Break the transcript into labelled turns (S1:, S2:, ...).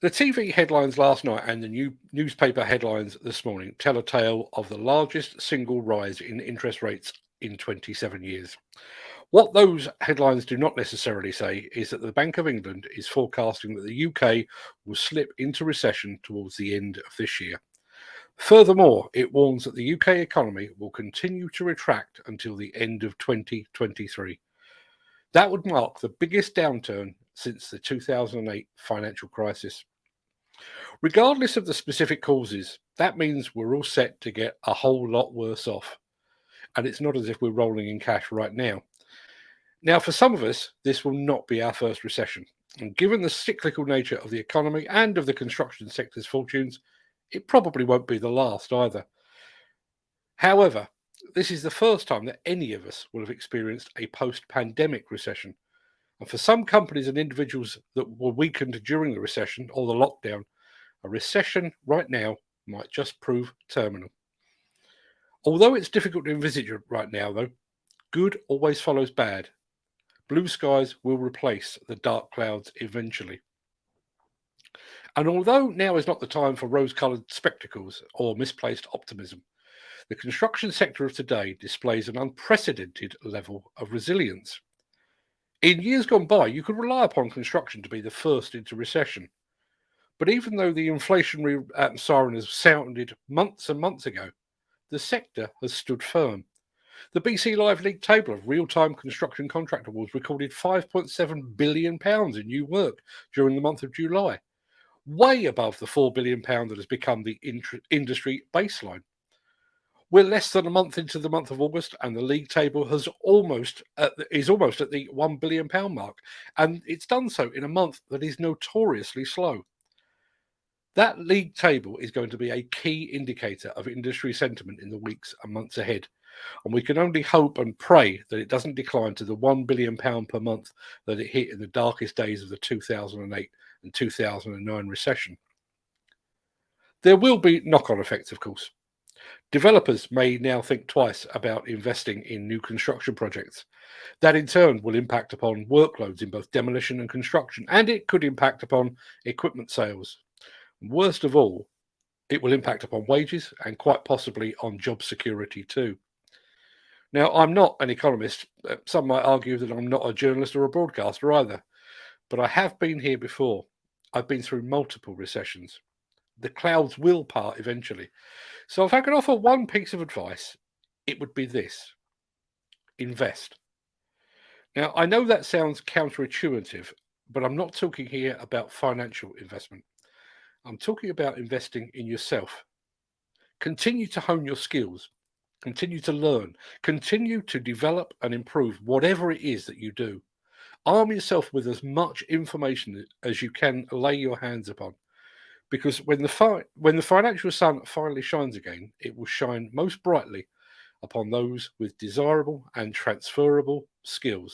S1: The TV headlines last night and the newspaper headlines this morning tell a tale of the largest single rise in interest rates in 27 years. What those headlines do not necessarily say is that the Bank of England is forecasting that the UK will slip into recession towards the end of this year. Furthermore, it warns that the UK economy will continue to retract until the end of 2023. That would mark the biggest downturn since the 2008 financial crisis. Regardless of the specific causes, that means we're all set to get a whole lot worse off. And it's not as if we're rolling in cash right now. Now, for some of us, this will not be our first recession. And given the cyclical nature of the economy and of the construction sector's fortunes, it probably won't be the last either. However, this is the first time that any of us will have experienced a post-pandemic recession. And for some companies and individuals that were weakened during the recession or the lockdown, a recession right now might just prove terminal. Although it's difficult to envisage it right now, though, good always follows bad. Blue skies will replace the dark clouds eventually. And although now is not the time for rose-coloured spectacles or misplaced optimism, the construction sector of today displays an unprecedented level of resilience. In years gone by, you could rely upon construction to be the first into recession. But even though the inflationary siren has sounded months and months ago, the sector has stood firm. The BC Live League table of real-time construction contract awards recorded £5.7 billion in new work during the month of July, way above the £4 billion that has become the industry baseline. We're less than a month into the month of August, and the league table is almost at the £1 billion mark, and it's done so in a month that is notoriously slow. That league table is going to be a key indicator of industry sentiment in the weeks and months ahead, and we can only hope and pray that it doesn't decline to the £1 billion per month that it hit in the darkest days of the 2008 and 2009 recession. There will be knock-on effects, of course. Developers may now think twice about investing in new construction projects. That in turn will impact upon workloads in both demolition and construction, and it could impact upon equipment sales. Worst of all, it will impact upon wages and quite possibly on job security too. Now, I'm not an economist. Some might argue that I'm not a journalist or a broadcaster either, but I have been here before. I've been through multiple recessions. The clouds will part eventually. So if I could offer one piece of advice, it would be this: invest. Now, I know that sounds counterintuitive, but I'm not talking here about financial investment. I'm talking about investing in yourself. Continue to hone your skills, continue to learn, continue to develop and improve whatever it is that you do. Arm yourself with as much information as you can lay your hands upon, because when the financial sun finally shines again, it will shine most brightly upon those with desirable and transferable skills.